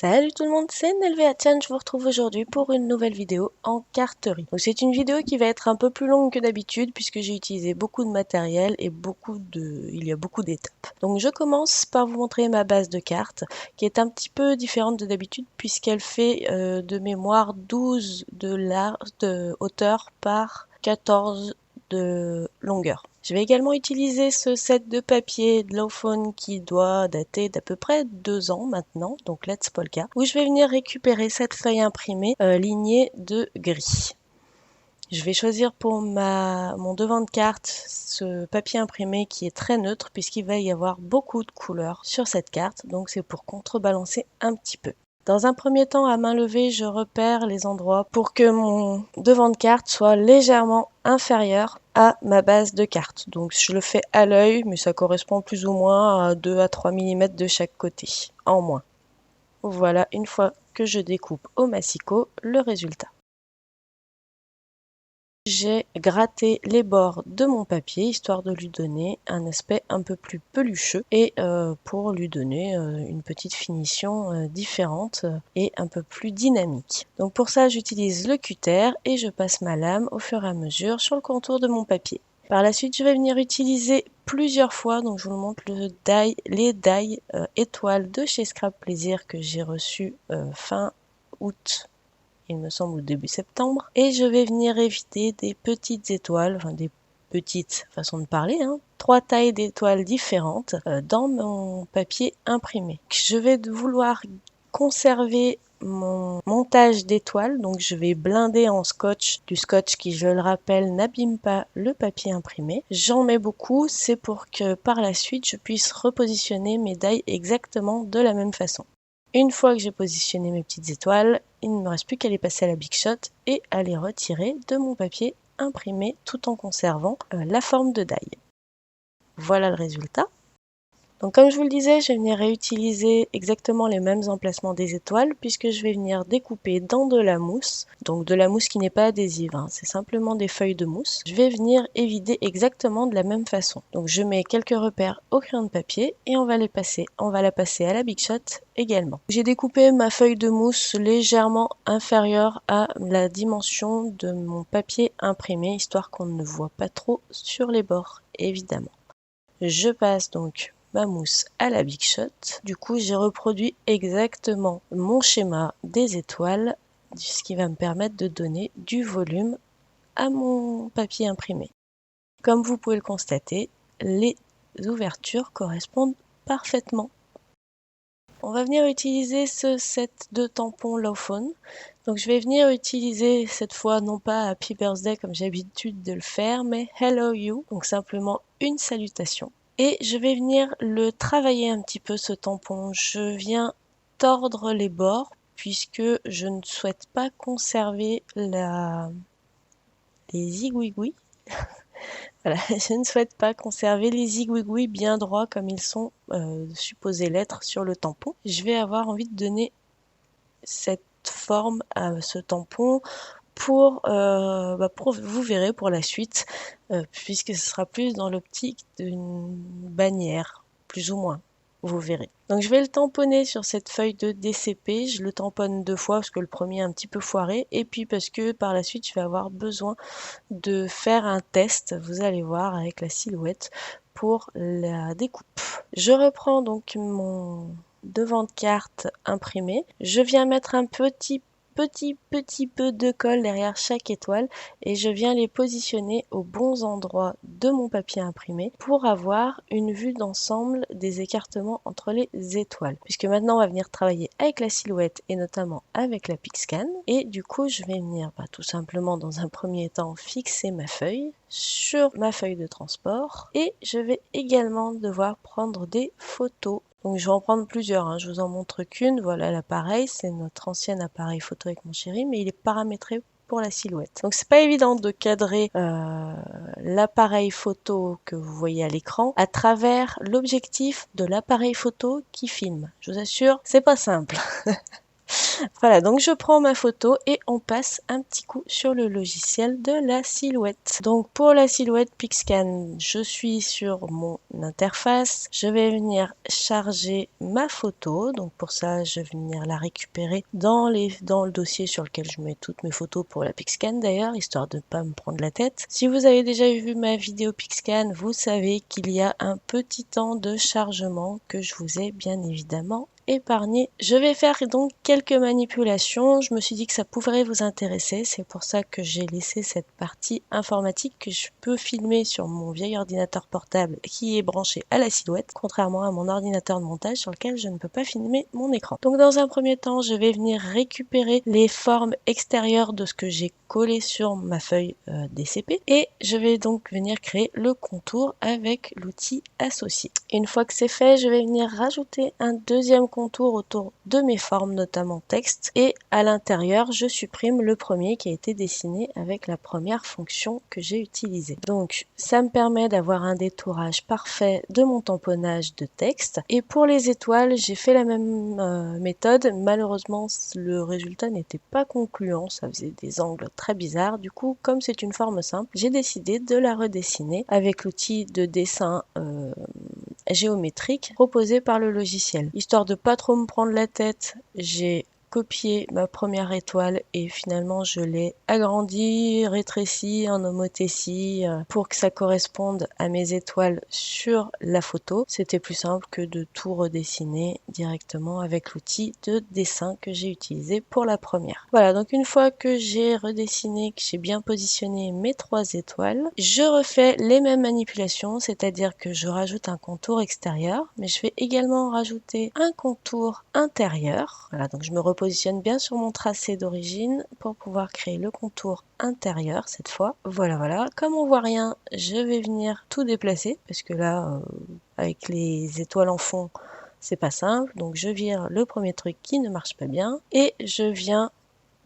Salut tout le monde, c'est Nelvéatian, je vous retrouve aujourd'hui pour une nouvelle vidéo en carterie. Donc c'est une vidéo qui va être un peu plus longue que d'habitude puisque j'ai utilisé beaucoup de matériel et il y a beaucoup d'étapes. Donc je commence par vous montrer ma base de cartes qui est un petit peu différente de d'habitude puisqu'elle fait de mémoire 12 de hauteur par 14 de longueur. Je vais également utiliser ce set de papier de Lawphone qui doit dater d'à peu près 2 ans maintenant, donc Let's Polka, où je vais venir récupérer cette feuille imprimée lignée de gris. Je vais choisir pour mon devant de carte ce papier imprimé qui est très neutre puisqu'il va y avoir beaucoup de couleurs sur cette carte, donc c'est pour contrebalancer un petit peu. Dans un premier temps, à main levée, je repère les endroits pour que mon devant de carte soit légèrement inférieur à ma base de carte. Donc je le fais à l'œil, mais ça correspond plus ou moins à 2 à 3 mm de chaque côté, en moins. Voilà, une fois que je découpe au massicot, le résultat. J'ai gratté les bords de mon papier histoire de lui donner un aspect un peu plus pelucheux et pour lui donner une petite finition différente et un peu plus dynamique. Donc pour ça j'utilise le cutter et je passe ma lame au fur et à mesure sur le contour de mon papier. Par la suite je vais venir utiliser plusieurs fois, donc je vous montre les die étoiles de chez Scrap Plaisir que j'ai reçues fin août, il me semble au début septembre, et je vais venir éviter des petites étoiles, enfin des petites façons de parler, 3 tailles d'étoiles différentes dans mon papier imprimé. Je vais vouloir conserver mon montage d'étoiles, donc je vais blinder en scotch, du scotch qui, je le rappelle, n'abîme pas le papier imprimé. J'en mets beaucoup, c'est pour que par la suite je puisse repositionner mes die exactement de la même façon. Une fois que j'ai positionné mes petites étoiles, il ne me reste plus qu'à les passer à la Big Shot et à les retirer de mon papier imprimé tout en conservant la forme de die. Voilà le résultat. Donc comme je vous le disais, je vais venir réutiliser exactement les mêmes emplacements des étoiles puisque je vais venir découper dans de la mousse, donc de la mousse qui n'est pas adhésive, c'est simplement des feuilles de mousse. Je vais venir évider exactement de la même façon. Donc je mets quelques repères au crayon de papier et on va la passer à la Big Shot également. J'ai découpé ma feuille de mousse légèrement inférieure à la dimension de mon papier imprimé, histoire qu'on ne voit pas trop sur les bords, évidemment. Je passe donc ma mousse à la Big Shot. Du coup, j'ai reproduit exactement mon schéma des étoiles, ce qui va me permettre de donner du volume à mon papier imprimé. Comme vous pouvez le constater, les ouvertures correspondent parfaitement. On va venir utiliser ce set de tampons Lawphone. Donc je vais venir utiliser cette fois non pas Happy Birthday comme j'ai l'habitude de le faire, mais Hello You, donc simplement une salutation. Et je vais venir le travailler un petit peu ce tampon. Je viens tordre les bords puisque je ne souhaite pas conserver les zigouigouis. Voilà, je ne souhaite pas conserver les zigouigouis bien droits comme ils sont supposés l'être sur le tampon. Je vais avoir envie de donner cette forme à ce tampon pour vous verrez pour la suite, puisque ce sera plus dans l'optique d'une bannière, plus ou moins, vous verrez. Donc je vais le tamponner sur cette feuille de DCP, je le tamponne 2 fois parce que le premier est un petit peu foiré, et puis parce que par la suite je vais avoir besoin de faire un test, vous allez voir, avec la silhouette pour la découpe. Je reprends donc mon devant de carte imprimé, je viens mettre un petit peu de colle derrière chaque étoile et je viens les positionner aux bons endroits de mon papier imprimé pour avoir une vue d'ensemble des écartements entre les étoiles. Puisque maintenant on va venir travailler avec la silhouette et notamment avec la Pixscan, et du coup je vais venir tout simplement dans un premier temps fixer ma feuille sur ma feuille de transport et je vais également devoir prendre des photos. Donc je vais en prendre plusieurs, je vous en montre qu'une. Voilà l'appareil, c'est notre ancien appareil photo avec mon chéri, mais il est paramétré pour la silhouette. Donc c'est pas évident de cadrer l'appareil photo que vous voyez à l'écran à travers l'objectif de l'appareil photo qui filme. Je vous assure, c'est pas simple. Voilà, donc je prends ma photo et on passe un petit coup sur le logiciel de la silhouette. Donc pour la silhouette Pixscan, je suis sur mon interface. Je vais venir charger ma photo. Donc pour ça, je vais venir la récupérer dans le dossier sur lequel je mets toutes mes photos pour la Pixscan d'ailleurs, histoire de ne pas me prendre la tête. Si vous avez déjà vu ma vidéo Pixscan, vous savez qu'il y a un petit temps de chargement que je vous ai bien évidemment épargné. Je vais faire donc quelques manipulations. Je me suis dit que ça pourrait vous intéresser. C'est pour ça que j'ai laissé cette partie informatique que je peux filmer sur mon vieil ordinateur portable qui est branché à la silhouette, contrairement à mon ordinateur de montage sur lequel je ne peux pas filmer mon écran. Donc dans un premier temps, je vais venir récupérer les formes extérieures de ce que j'ai collé sur ma feuille DCP et je vais donc venir créer le contour avec l'outil associé. Une fois que c'est fait, je vais venir rajouter un deuxième contour autour de mes formes, notamment texte, et à l'intérieur, je supprime le premier qui a été dessiné avec la première fonction que j'ai utilisée. Donc, ça me permet d'avoir un détourage parfait de mon tamponnage de texte. Et pour les étoiles, j'ai fait la même méthode. Malheureusement, le résultat n'était pas concluant, ça faisait des angles très bizarres. Du coup, comme c'est une forme simple, j'ai décidé de la redessiner avec l'outil de dessin géométrique proposé par le logiciel. Histoire de pas trop me prendre la tête, j'ai copié ma première étoile et finalement je l'ai agrandie, rétrécie en homothétie pour que ça corresponde à mes étoiles sur la photo. C'était plus simple que de tout redessiner directement avec l'outil de dessin que j'ai utilisé pour la première. Voilà, donc une fois que j'ai redessiné, que j'ai bien positionné mes 3 étoiles, je refais les mêmes manipulations, c'est-à-dire que je rajoute un contour extérieur, mais je vais également rajouter un contour intérieur. Voilà, donc je me repositionne bien sur mon tracé d'origine pour pouvoir créer le contour intérieur cette fois. Voilà, voilà. Comme on voit rien, je vais venir tout déplacer parce que là, avec les étoiles en fond, c'est pas simple. Donc je vire le premier truc qui ne marche pas bien et je viens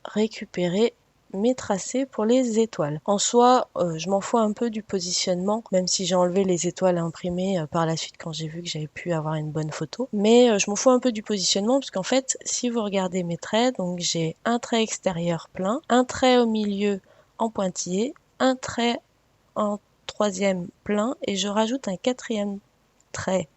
récupérer mes tracés pour les étoiles. En soi, je m'en fous un peu du positionnement, même si j'ai enlevé les étoiles imprimées par la suite quand j'ai vu que j'avais pu avoir une bonne photo. Mais je m'en fous un peu du positionnement parce qu'en fait, si vous regardez mes traits, donc j'ai un trait extérieur plein, un trait au milieu en pointillé, un trait en troisième plein et je rajoute un quatrième trait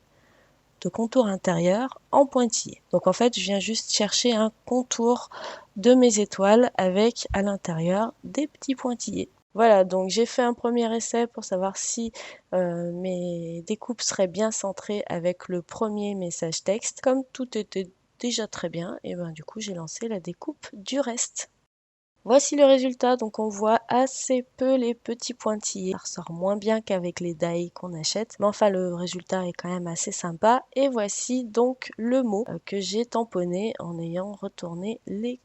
de contour intérieur en pointillé. Donc en fait, je viens juste chercher un contour de mes étoiles avec à l'intérieur des petits pointillés. Voilà, donc j'ai fait un premier essai pour savoir si mes découpes seraient bien centrées avec le premier message texte. Comme tout était déjà très bien, et ben du coup j'ai lancé la découpe du reste. Voici le résultat, donc on voit assez peu les petits pointillés. Ça ressort moins bien qu'avec les die qu'on achète, mais enfin le résultat est quand même assez sympa. Et voici donc le mot que j'ai tamponné en ayant retourné les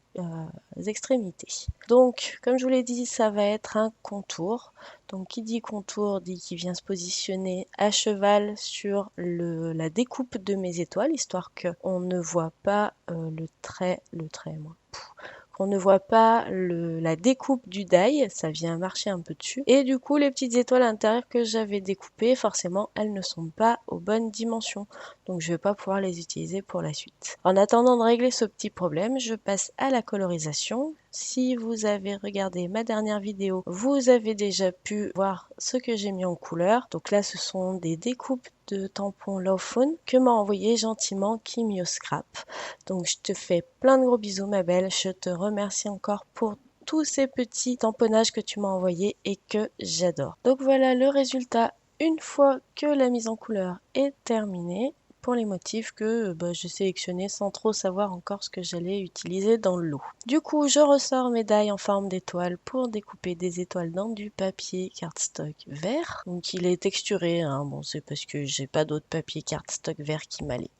extrémités. Donc comme je vous l'ai dit, ça va être un contour. Donc qui dit contour dit qu'il vient se positionner à cheval sur la découpe de mes étoiles, histoire qu'on ne voit pas le trait, moi. On ne voit pas la découpe du die, ça vient marcher un peu dessus. Et du coup, les petites étoiles intérieures que j'avais découpées, forcément, elles ne sont pas aux bonnes dimensions. Donc, je ne vais pas pouvoir les utiliser pour la suite. En attendant de régler ce petit problème, je passe à la colorisation. Si vous avez regardé ma dernière vidéo, vous avez déjà pu voir ce que j'ai mis en couleur. Donc là, ce sont des découpes de tampons Lawfone que m'a envoyé gentiment Kimio Scrap. Donc je te fais plein de gros bisous ma belle, je te remercie encore pour tous ces petits tamponnages que tu m'as envoyés et que j'adore. Donc voilà le résultat une fois que la mise en couleur est terminée pour les motifs que j'ai sélectionnés sans trop savoir encore ce que j'allais utiliser dans le lot. Du coup, je ressors mes die en forme d'étoile pour découper des étoiles dans du papier cardstock vert. Donc il est texturé, hein. Bon c'est parce que j'ai pas d'autre papier cardstock vert qui m'allait.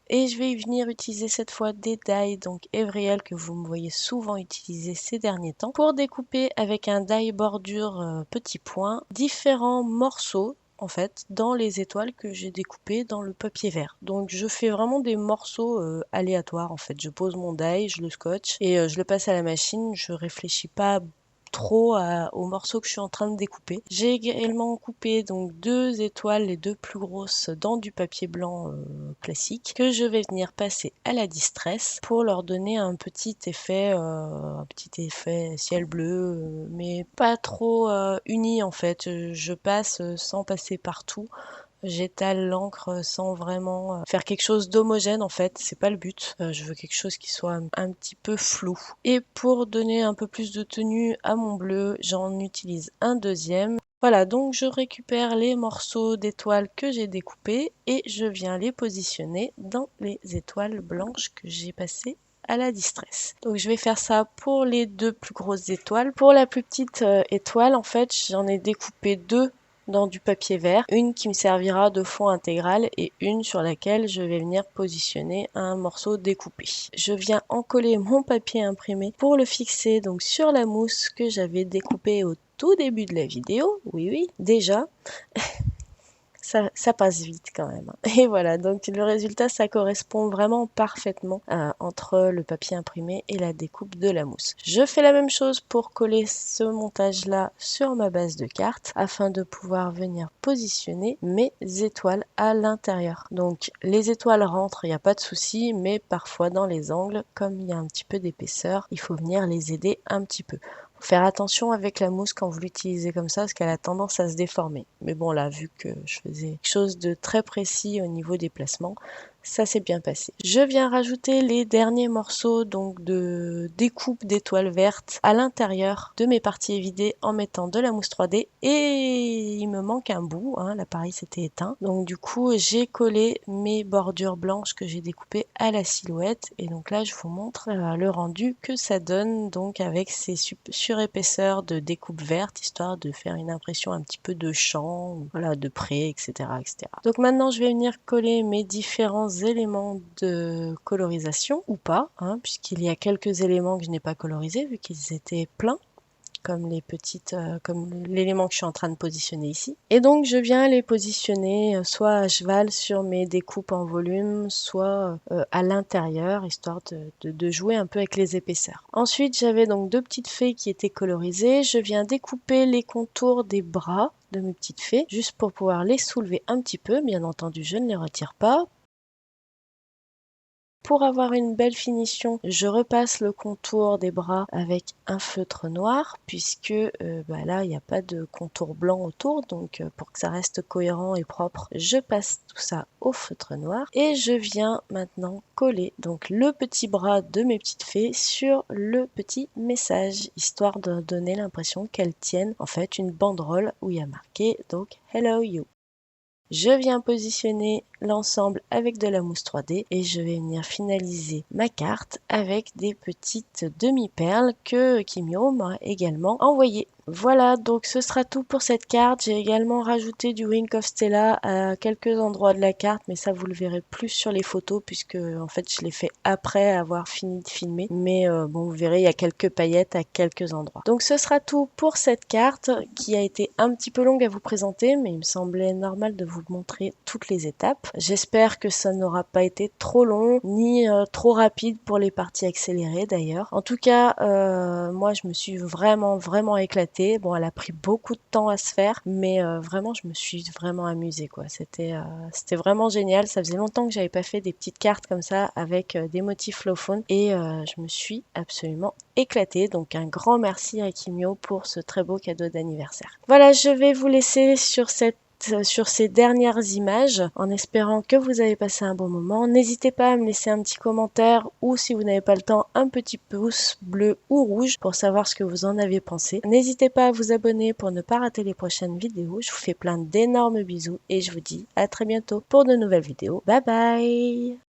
Et je vais venir utiliser cette fois des die, donc Evriel que vous me voyez souvent utiliser ces derniers temps, pour découper avec un die bordure petit point différents morceaux en fait dans les étoiles que j'ai découpées dans le papier vert. Donc je fais vraiment des morceaux aléatoires en fait. Je pose mon die, je le scotche et je le passe à la machine. Je réfléchis pas trop au morceau que je suis en train de découper. J'ai également coupé donc 2 étoiles, les 2 plus grosses, dans du papier blanc classique que je vais venir passer à la distress pour leur donner un petit effet ciel bleu, mais pas trop uni en fait. Je passe sans passer partout. J'étale l'encre sans vraiment faire quelque chose d'homogène en fait, c'est pas le but. Je veux quelque chose qui soit un petit peu flou. Et pour donner un peu plus de tenue à mon bleu, j'en utilise un deuxième. Voilà, donc je récupère les morceaux d'étoiles que j'ai découpés et je viens les positionner dans les étoiles blanches que j'ai passées à la distress. Donc je vais faire ça pour les 2 plus grosses étoiles. Pour la plus petite étoile, en fait, j'en ai découpé 2 dans du papier vert, une qui me servira de fond intégral et une sur laquelle je vais venir positionner un morceau découpé. Je viens encoller mon papier imprimé pour le fixer donc sur la mousse que j'avais découpée au tout début de la vidéo. Oui, déjà. Ça passe vite quand même. Et voilà, donc le résultat, ça correspond vraiment parfaitement entre le papier imprimé et la découpe de la mousse. Je fais la même chose pour coller ce montage-là sur ma base de carte afin de pouvoir venir positionner mes étoiles à l'intérieur. Donc les étoiles rentrent, il n'y a pas de souci, mais parfois dans les angles, comme il y a un petit peu d'épaisseur, il faut venir les aider un petit peu. Faire attention avec la mousse quand vous l'utilisez comme ça, parce qu'elle a tendance à se déformer. Mais bon, là, vu que je faisais quelque chose de très précis au niveau des placements, ça s'est bien passé. Je viens rajouter les derniers morceaux donc de découpe d'étoiles vertes à l'intérieur de mes parties évidées en mettant de la mousse 3D et il me manque un bout, hein, l'appareil s'était éteint. Donc du coup, j'ai collé mes bordures blanches que j'ai découpées à la silhouette et donc là, je vous montre le rendu que ça donne donc avec ces surépaisseurs de découpe verte, histoire de faire une impression un petit peu de champ, voilà, de près, etc., etc. Donc maintenant, je vais venir coller mes différents éléments de colorisation ou pas, hein, puisqu'il y a quelques éléments que je n'ai pas colorisés vu qu'ils étaient pleins, comme comme l'élément que je suis en train de positionner ici. Et donc je viens les positionner soit à cheval sur mes découpes en volume, soit à l'intérieur, histoire de jouer un peu avec les épaisseurs. Ensuite, j'avais donc 2 petites fées qui étaient colorisées. Je viens découper les contours des bras de mes petites fées, juste pour pouvoir les soulever un petit peu. Bien entendu, je ne les retire pas. Pour avoir une belle finition, je repasse le contour des bras avec un feutre noir puisque là, il n'y a pas de contour blanc autour. Donc, pour que ça reste cohérent et propre, je passe tout ça au feutre noir. Et je viens maintenant coller donc le petit bras de mes petites fées sur le petit message, histoire de donner l'impression qu'elles tiennent en fait une banderole où il y a marqué donc Hello You. Je viens positionner l'ensemble avec de la mousse 3D et je vais venir finaliser ma carte avec des petites demi-perles que Kimio m'a également envoyées. Voilà, donc ce sera tout pour cette carte. J'ai également rajouté du Wink of Stella à quelques endroits de la carte, mais ça vous le verrez plus sur les photos puisque en fait je l'ai fait après avoir fini de filmer. Mais bon, vous verrez, il y a quelques paillettes à quelques endroits. Donc ce sera tout pour cette carte qui a été un petit peu longue à vous présenter, mais il me semblait normal de vous montrer toutes les étapes. J'espère que ça n'aura pas été trop long ni trop rapide pour les parties accélérées d'ailleurs. En tout cas, moi je me suis vraiment éclatée. Bon, elle a pris beaucoup de temps à se faire, mais vraiment, je me suis vraiment amusée, quoi. C'était vraiment génial. Ça faisait longtemps que j'avais pas fait des petites cartes comme ça avec des motifs flow phone et je me suis absolument éclatée. Donc, un grand merci à Kimio pour ce très beau cadeau d'anniversaire. Voilà, je vais vous laisser sur ces dernières images en espérant que vous avez passé un bon moment. N'hésitez pas à me laisser un petit commentaire ou si vous n'avez pas le temps, un petit pouce bleu ou rouge pour savoir ce que vous en avez pensé. N'hésitez pas à vous abonner pour ne pas rater les prochaines vidéos. Je vous fais plein d'énormes bisous et je vous dis à très bientôt pour de nouvelles vidéos. Bye bye!